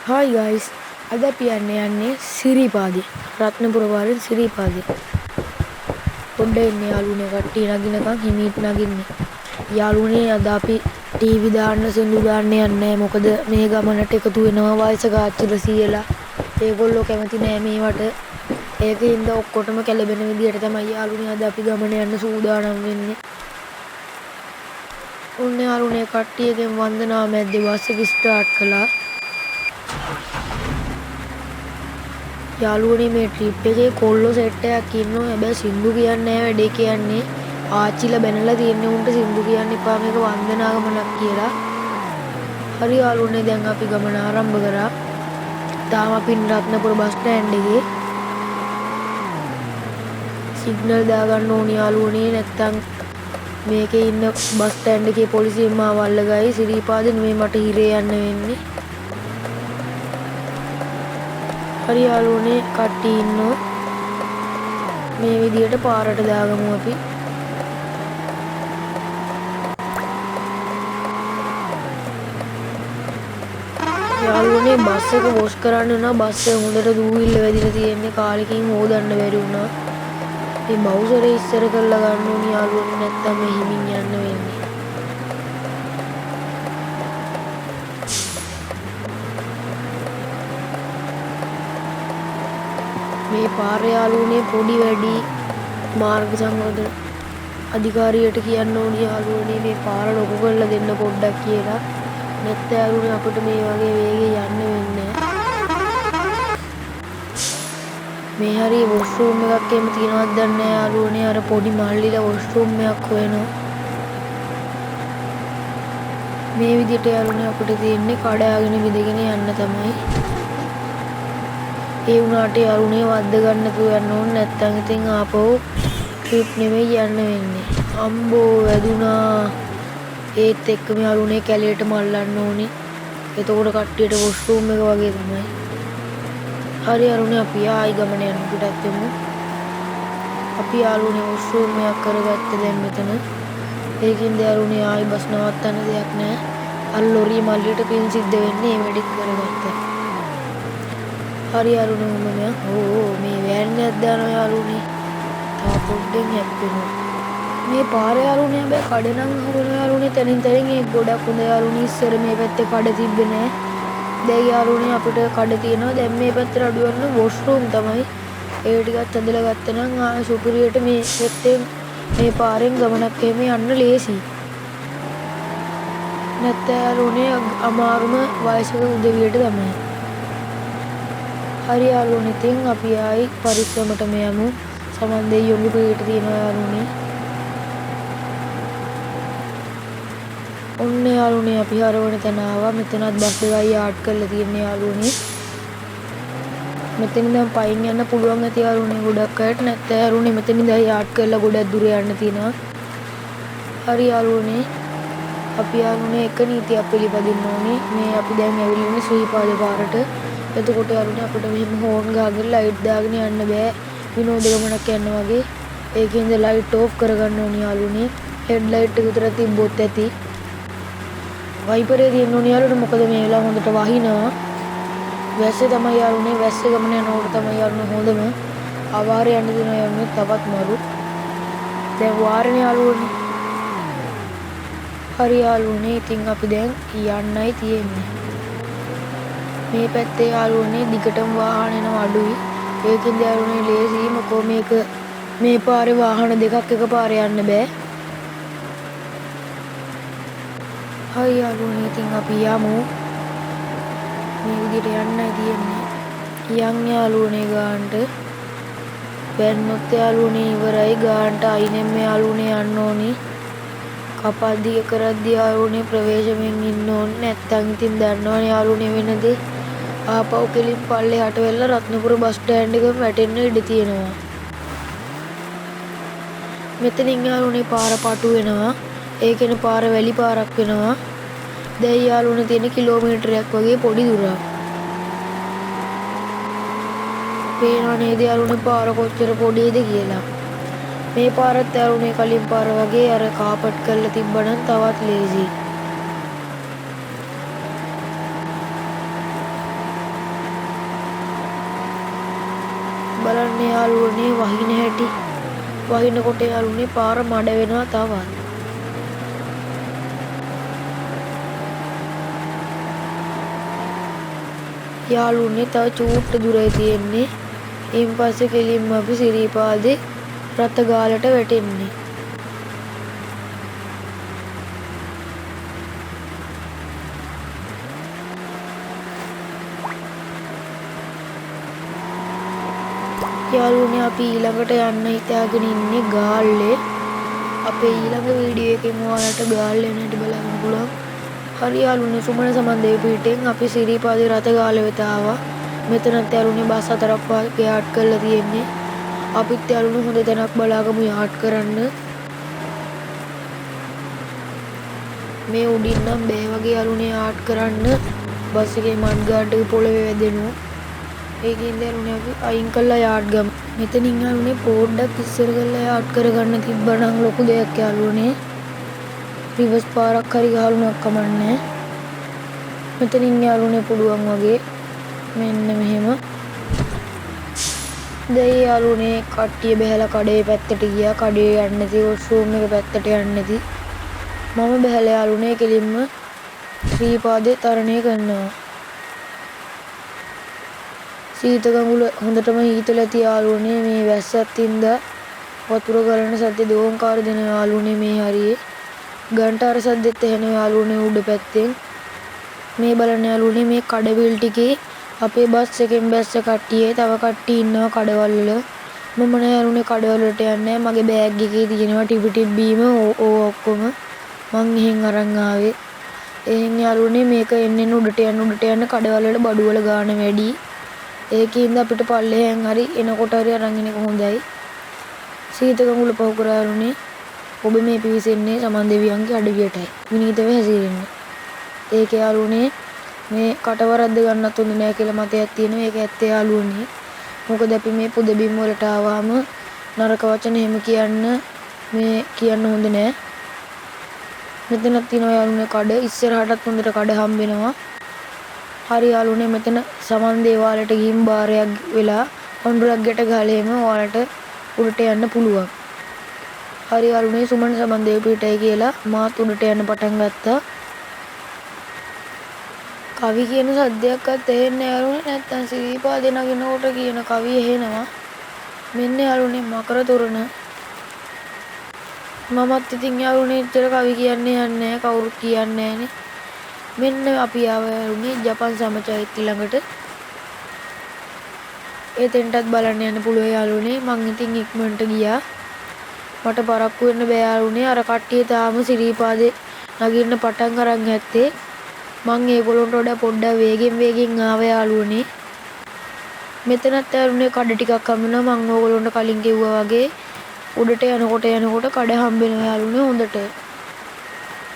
Hi guys, ada piyanne Siripadi. Ratnapura වරින් Siripadi. පොඩ්ඩ ඉන්නේ යාළුවනේ කට්ටිය නගිනකන් හිමීට නගින්නේ. යාළුවනේ අද අපි ටීවී දාන්න සින්දු දාන්න යන්නේ මොකද මේ ගමනට එකතු වෙනවා වයසක ආච්චිලා සීයලා. ඒගොල්ලෝ කැමති නෑ මේවට. ඒකින්ද ඔක්කොටම කැළඹෙන විදියට තමයි යාළුවනේ අද අපි ගමන යන්න සූදානම් වෙන්නේ. ඔන්න යාළුවනේ කට්ටියගෙන් වන්දනාව මැද්දේ බස් එක ස්ටාර්ට් කළා. යාළුවනේ මේ ට්‍රිප් එකේ කොල්ලෝ සෙට් එකක් ඉන්නවා. හැබැයි සින්දු කියන්නේ නැහැ වැඩේ කියන්නේ. ආච්චිලා බැනලා තියන්නේ උන්ට සින්දු කියන්න එපා මේක වන්දනා ගමනක් කියලා. හරි යාළුවනේ දැන් අපි ගමන ආරම්භ කරා. තාම අපි රත්නපුර බස් ස්ටෑන්ඩ් එකේ. සිග්නල් දාගන්න ඕනි යාළුවනේ නැත්තම් මේකේ ඉන්න බස් ස්ටෑන්ඩ් එකේ පොලිසියෙන් මාව අල්ලගයි. සිරිපාද නෙමෙයි මට හිරේ යන්න වෙන්නේ. හරි යාළුවනේ කට්ටිය ඉන්නවා. මේ විදියට පාරට දාගමු අපි. යාළුවනේ බස් එක වොෂ් කරන්න උනා. බස් එක හොඳට දූවිල්ල වැදිලා තියෙන්නේ. කාලෙකින් හොදන්න බැරි වුණා. මේ බවුසරේ ඉස්සර කරලා ගන්න ඕනි යාළුවනේ නැත්තම් මේ හිමින් යන්න වෙන්නේ. මේ පාර යාළුවනේ පොඩි වැඩි මාර්ග සංවර්ධන අධිකාරියට කියන්න ඕනි යාළුවනේ මේ පාර ලොකු කරලා දෙන්න පොඩ්ඩක් කියලා. නැත්නම් යාළුවනේ අපිට මේ වගේ වේගෙන් යන්න වෙන්නේ නැහැ. මේ හරිය වොෂ්රූම් එකක් එහෙම තියනවද දන්නේ නැහැ යාළුවනේ. අර පොඩි මල්ලිලා වොෂ්රූම් එකක් හොයනවා. මේ විදිහට යාළුවනේ අපිට තියෙන්නේ කඩාගෙන විදගෙන යන්න තමයි. ඒ වුණාට යාළුවනේ වද්ද ගන්න නැතුව යන්න ඕනේ නැත්තම් ඉතින් ආපහු ට්‍රිප් නෙමෙයි යන්න වෙන්නේ. අම්බෝ වැදුනා. ඒත් එක්කම යාළුවනේ කැලේට මල්ලන්න ඕනේ. එතකොට කට්ටියට වොෂ්රූම් එක වගේ තමයි. හරි යාළුවනේ අපි ආයි ගමන යන්න පිටත් වෙමු. අපි යාළුවනේ වොෂ්රූම් එකක් කරගත්ත දැන් මෙතන. ඒකින්ද යාළුවනේ ආයි බස් නවත්තන්න දෙයක් නැහැ. අර ලොරිය මල්ලියට පින් සිද්ධ වෙන්නේ මේ වැඩිත් කරගත්තා. හරි යාළුවනේ මම මේ වෑන් එකක් දානවා යාළුවනේ. තා පොඩ්ඩෙන් හැප්පෙනවා. මේ පාර යාළුවනේ හැබැයි කඩ නම් හොරන යාළුවනේ තනින් තනින් ඒ ගොඩක් හොඳ යාළුවනේ. ඉස්සර මේ පැත්තේ කඩ තිබ්බේ නෑ. දැන් යාළුවනේ අපිට කඩ තියෙනවා. දැන් මේ පැත්තට අඩු වෙන වොෂ්රූම් තමයි. ඒ ටිකත් හදලා ගත්තා නම් ආ සුපිරියට මේ පැත්තෙන් මේ පාරෙන් ගමනක් එහෙම යන්න ලේසි. නැත්නම් යාළුවනේ අමාරුම වයසක උදවියට තමයි. හරි යාළුවනේ ඉතින් අපි ආයි පරිස්සමටම යමු. සමන් දෙයියෝගේ පිට තියෙනවා යාළුවනේ. ඔන්න යාළුවනේ අපි හරවන තැන ආවා. මෙතනත් බස් එකයි යාඩ් කරලා තියෙන්නේ යාළුවනේ. මෙතන ඉඳන් පයින් යන්න පුළුවන් ඇති යාළුවනේ ගොඩක් අයට. නැත්නම් යාළුවනේ මෙතන ඉඳන් යාඩ් කරලා ගොඩක් දුර යන්න තියෙනවා. හරි යාළුවනේ අපි යාළුවනේ එක නීතියක් පිළිපදින්න ඕනේ. මේ අපි දැන් ඇවිල්ලා ඉන්නේ ශ්‍රීපාද පාරට. එතකොට යාළුවනේ අපිට මෙහෙම හෝන් ගහගෙන ලයිට් දාගෙන යන්න බෑ. විනෝද ගමනක් යනවා වගේ. ඒකෙන්ද ලයිට් ඕෆ් කරගන්න ඕනේ යාළුවනේ. හෙඩ් ලයිට් එක විතර තිබ්බොත් ඇති. වයිපරේ තියෙන්න ඕනේ යාළුවනේ මොකද මේ වෙලාව හොඳට වහිනවා. වැස්සේ තමයි යාළුවනේ වැස්සේ ගමන යනකොට තමයි යාළුවනේ හොඳම. අවාරේ යන්න දෙනවා යාළුවනේ තවත් මරු. දැන් වාරනේ යාළුවනේ. හරි යාළුවනේ ඉතින් අපි දැන් යන්නයි තියෙන්නේ. මේ පැත්තේ යාළුවනේ දිගටම වාහන එනවා අඩුයි. ඒකින්ද යාළුවනේ ලේසි මොකෝ මේක මේ පාරේ වාහන දෙකක් එකපාරේ යන්න බෑ. හරි යාළුවනේ ඉතින් අපි යමු. මේ විදිහට යන්නයි තියෙන්නේ. යන් යාළුවනේ ගානට. වැන්නොත් යාළුවනේ ඉවරයි. ගානට අයිනෙම යාළුවනේ යන්න ඕනි. කපද්දිය කරද්දී යාළුවනේ ප්‍රවේශමෙන් ඉන්න ඕනේ. නැත්තම් ඉතින් දන්නවනේ යාළුවනේ වෙනදේ. ආපහු කෙලින් පල්ලෙහාට වෙලා රත්නපුර බස් ස්ටෑන්ඩ් එකම වැටෙන්න ඉඩ තියෙනවා. මෙතනින් යාළුවනේ පාර පටු වෙනවා. ඒකෙන පාර වැලි පාරක් වෙනවා. දැන් යාළුවනේ තියෙන කිලෝමීටරයක් වගේ පොඩි දුරක්. පේනවා නේද යාළුවනේ පාර කොච්චර පොඩිද කියලා. මේ පාරත් යාළුවනේ කලින් පාර වගේ අර කාපට් කරලා තිබ්බනම් තවත් ලේසි. බලන්න යාළුවනේ වහින හැටි. වහිනකොට යාළුවනේ පාර මඩ වෙනවා තවත්. යාළුවනේ තව චූට්ට දුරයි තියෙන්නේ. ඊන් පස්සේ කෙලින්ම අපි සිරිපාදේ රත ගාලට වැටෙන්නේ. යාළුවනේ අපි ඊළඟට යන්න හිතාගෙන ඉන්නේ ගාල්ලේ. අපේ ඊළඟ වීඩියෝ එකෙන් ඔයාලට ගාල්ලේ යන හැටි බලන්න පුළුවන්. හරි යාළුවනේ සුමන සමන්දේ පිටෙන් අපි සිරිපාදේ රත ගාල වෙත ආවා. මෙතනත් යාළුවනේ බස් 4ක් වාගේ යාඩ් කරලා තියෙන්නේ. අපිත් යාළුවනේ හොඳ තැනක් බලාගමු යාඩ් කරන්න. මේ උඩින් නම් බෑ වගේ යාළුවනේ යාඩ් කරන්න. බස් එකේ මඩ් ගාඩ් එක පොළවේ වැදෙනවා. ඒකින්ද යාළුවනේ අපි අයින් කළා යාඩ් ගමු. මෙතනින් යාළුවනේ පොඩ්ඩක් ඉස්සර කරලා යාඩ් කරගන්න තිබ්බනම් ලොකු දෙයක් යාළුවනේ. රිවර්ස් පාරක් හරි ගහලුණක් කමන්නේ. මෙතනින් යාළුවනේ පුළුවන් වගේ මෙන්න මෙහෙම. දැන් යාළුවනේ කට්ටිය බහැලා කඩේ පැත්තට ගියා. කඩේ යන්නේ නැති වොෂ්රූම් එක පැත්තට යන්නේ නැති. මම බහැලා යාළුවනේ කෙලින්ම ශ්‍රීපාදේ තරණය කරනවා. සීත ගඟුල හොඳටම හීතල ඇති යාළුවනේ. මේ වැස්සත් හින්දා වතුර ගලන සද්ද දෝංකාර දෙන යාළුවනේ මේ හරියේ. ගන්ටාර සද්දෙත් ඇහෙන යාළුවනේ උඩ පැත්තෙන්. මේ බලන්න යාළුවනේ මේ කඩවිල් ටිකේ අපේ බස් එකෙන් බැස්ස කට්ටිය තව කට්ටිය ඉන්නවා කඩවල වල. මම නෑ යාළුවනේ කඩවල වලට යන්නේ. මගේ බෑග් එකේ තියෙනවා ටිපි ටිප් බීම ඔක්කොම මං එහෙන් අරන් ආවේ. එහෙන් යාළුවනේ මේක එන්නේ උඩට යන කඩවල වල බඩු වල ගාන වැඩි. ඒකින්ද අපිට පල්ලෙහෙන් හරි එනකොට හරි අරන් එන එක හොඳයි. සීත ගඟුල පහු කරා යාළුවනේ. ඔබ මේ පිවිසෙන්නේ සමන් දෙවියන්ගේ අඩවියටයි. විනීතව හැසිරෙන්න. ඒක යාළුවනේ මේ කටවරද්ද ගන්නත් හොඳ නෑ කියලා මතයක් තියෙනවා. ඒක ඇත්ත යාළුවනේ. මොකද අපි මේ පුද බිම් වලට ආවම නරක වචන එහෙම කියන්න හොඳ නෑ. මෙතනක් තියෙනවා යාළුවනේ කඩ. ඉස්සරහටත් හොඳට කඩ හම්බෙනවා. හරි යාළුවනේ මෙතන සමන් දේවාලයට ගිහින් බාරයක් වෙලා පඳුරක් ගැට ගහලා එහෙම ඔයාලට උඩට යන්න පුළුවන්. හරි යාළුවනේ සුමන සමන් දේව පිටයි කියලා මාත් උඩට යන්න පටන් ගත්තා. කවි කියන සද්දයක්වත් ඇහෙන්නේ යාළුවනේ. නැත්තම් සිරිපාදේ නගිනකොට කියන කවි ඇහෙනවා. මෙන්න යාළුවනේ මකර තොරණ. මමත් ඉතින් යාළුවනේ ඉතල කවි කියන්නේ නැහැ. කවුරුත් කියන්නේ නැහනේ. මෙන්න අපි ආවරුනේ ජපන් සමචෛත්‍ය ළඟට. එතෙන්ටත් බලන්න යන්න පුළුවන් යාළුවනේ. මං ඉතින් ඉක්මනට ගියා. මට පරක්කු වෙන්න බෑ යාළුවනේ. අර කට්ටිය තාම සිරිපාදේ නගින්න පටන් අරන් ඇත්තේ. මං ඒගොල්ලන්ට වඩා පොඩ්ඩක් වේගෙන් ආවා යාළුවනේ. මෙතනත් යාළුවනේ කඩ ටිකක් හම්බුණා. මං ඕගොල්ලන්ට කලින් කිව්වා වගේ උඩට යනකොට කඩ හම්බෙනවා යාළුවනේ හොඳට.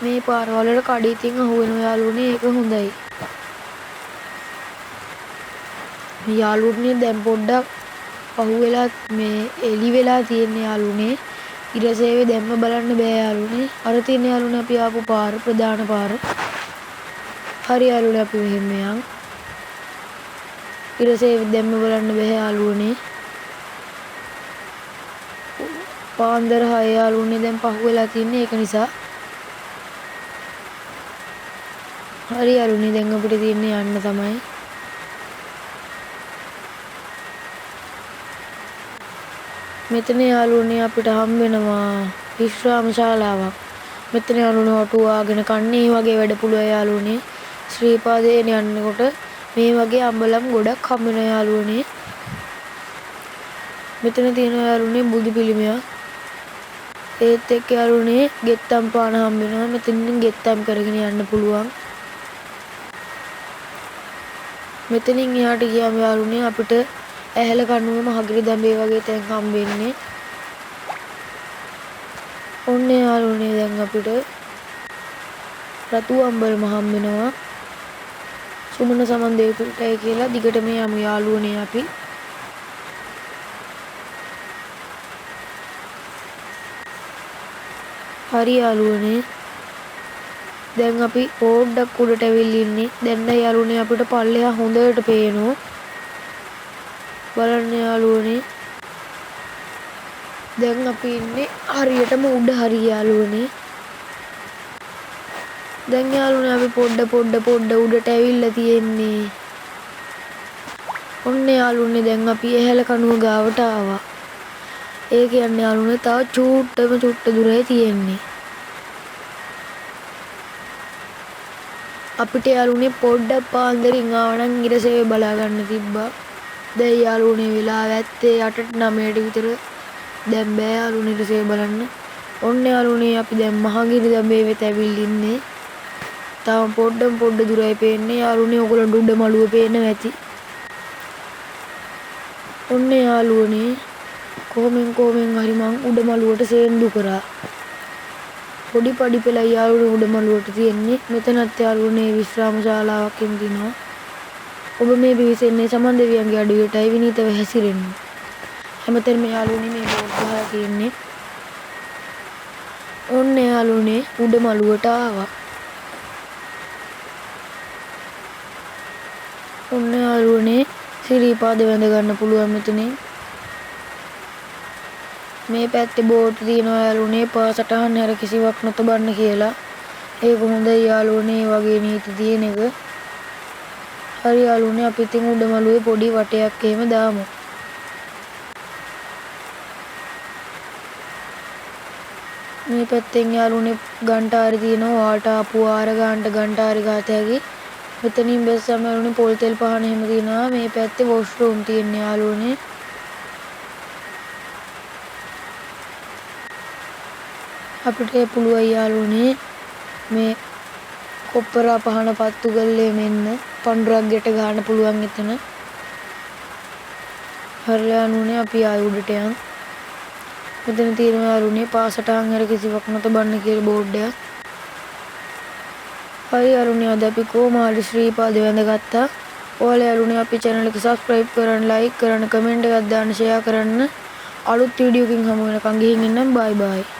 මේ පාරවල වල කඩ ඉතින් අහුවෙනවා යාළුවනේ. ඒක හොඳයි. යාළුවනේ දැන් පොඩ්ඩක් අහුවෙලා මේ එලි වෙලා තියෙන යාළුවනේ. ඉරසේවේ දැම්ම බලන්න බෑ යාළුවනේ. අර තියෙන යාළුවනේ අපි ආපු පාර ප්‍රධාන පාර. හරි යාළුවනේ අපි මෙහෙම යන්. ඉරසේවේ දැම්ම බලන්න බෑ යාළුවනේ. පාන්දර 6 යාළුවනේ දැන් පහුවෙලා තින්නේ ඒක නිසා. හරි යාළුවනේ දැන් අපිට තියෙන්නේ යන්න තමයි. මෙතන යාළුවනේ අපිට හම් වෙනවා විශ්‍රාම ශාලාවක්. මෙතන යාළුවනේ ඔටු ආගෙන කන්නේ වගේ වැඩ පුළුවන් යාළුවනේ. ශ්‍රීපාදේ යනකොට මේ වගේ අම්බලම් ගොඩක් හම් වෙනවා යාළුවනේ. මෙතන තියෙන යාළුවනේ බුදු පිළිමයක්. ඒත් එක්ක යාළුවනේ ගෙත්තම් පාන හම් වෙනවා. මෙතනින් ගෙත්තම් කරගෙන යන්න පුළුවන්. මෙතනින් එහාට ගියාම යාළුවනේ අපිට ඇහැල කණුවම හගිරි දඹේ වගේ තැන් හම්බෙන්නේ. ඔන්න යාළුවනේ දැන් අපිට රතු අම්බලම හම්බ වෙනවා. සුමන සමන් දේව පිටයි කියලා දිගටම යමු යාළුවනේ අපි. හරි යාළුවනේ දැන් අපි පොඩ්ඩක් උඩට ඇවිල්ලා ඉන්නේ. දැන් යාළුවනේ අපිට පල්ලෙහා හොඳට පේනවා. බලන්න යාළුවනේ දැන් අපි ඉන්නේ හරියටම උඩ හරිය යාළුවනේ. දැන් යාළුවනේ අපි පොඩ්ඩ උඩට ඇවිල්ලා තියෙන්නේ. ඔන්න යාළුවනේ දැන් අපි ඇහැල කණුව ගාවට ආවා. ඒ කියන්නේ යාළුවනේ තව චුට්ට දුරේ තියෙන්නේ. අපිට යාළුවනේ පොඩ්ඩක් පාන්දරින් ආවනම් ඉරසේව බලා ගන්න තිබ්බා. දැන් යාළුවනේ වෙලාව ඇත්තේ 8ට 9ට විතර. දැන් බෑ යාළුවනේ ඉරසේව බලන්න. ඔන්න යාළුවනේ අපි දැන් මහගිරි දඹේ වෙත ඇවිල්ලා ඉන්නේ. තාම පොඩ්ඩ දුරයි පේන්නේ යාළුවනේ. ඔයගොල්ලන්ට උඩ මළුව පේනවා ඇති. ඔන්න යාළුවනේ කොහොමෙන් හරි මං උඩ මළුවට සේන්දු කරා. පොඩි පඩි පෙළ යාළුවනේ උඩ මළුවට තියෙන්නේ. මෙතනත් යාළුවනේ විශ්‍රාම ශාලාවක් තියෙනවා. ඔබ මේ පිවිසෙන්නේ සමන් දෙවියන්ගේ අඩවියටයි විනීතව හැසිරෙන්න. හැමතැනම යාළුවනේ මේ බෝඩ් ගහලා තියෙන්නේ. ඔන්න යාළුවනේ උඩ මළුවට ආවා. ඔන්න යාළුවනේ සිරීපාද වැඳ ගන්න පුළුවන් මෙතනින්. මේ පැත්තේ බෝඩ් තියෙනවා යාළුවනේ පාසටහන් හැර කිසිවක් නොතබන්න කියලා. ඒක හොඳයි යාළුවනේ වගේ නීති තියෙන එක. හරි යාළුවනේ අපි ඉතින් උඩ මළුවේ පොඩි වටයක් එහෙම දාමු. මේ පැත්තෙන් යාළුවනේ ගන්ටාරි තියෙනවා. වාට ආපු ආර ගන්නට ගන්ටාරි ගාත හැකි. මෙතනින් බැස්සම යාළුවනේ පොල් තෙල් පහන එහෙම තියෙනවා. මේ පැත්තේ වොෂ්රූම් තියෙන්නේ යාළුවනේ. අපිට පුළුවන් යාළුවනේ මේ කොප්පරා පහන පත්තු ගල්ලේ මෙන්න පඳුරක් ගැට ගන්න පුළුවන් එතන. හරි යාළුවනේ අපි ආයෙ උඩට යන්. මෙතන තියෙනවා යාළුවනේ පාසටහන් හැර කිසිවක් නොතබන්න කියලා බෝඩ් එකක්. හරි යාළුවනේ අද අපි කොමාලි ශ්‍රීපාද වැඳගත්තා. ඔයාලා යාළුවනේ අපි channel එක subscribe කරන්න, like කරන්න, comment එකක් දාන්න, share කරන්න. අලුත් වීඩියෝ එකකින් හමු වෙනකන් ගිහින් ඉන්නම්. bye bye.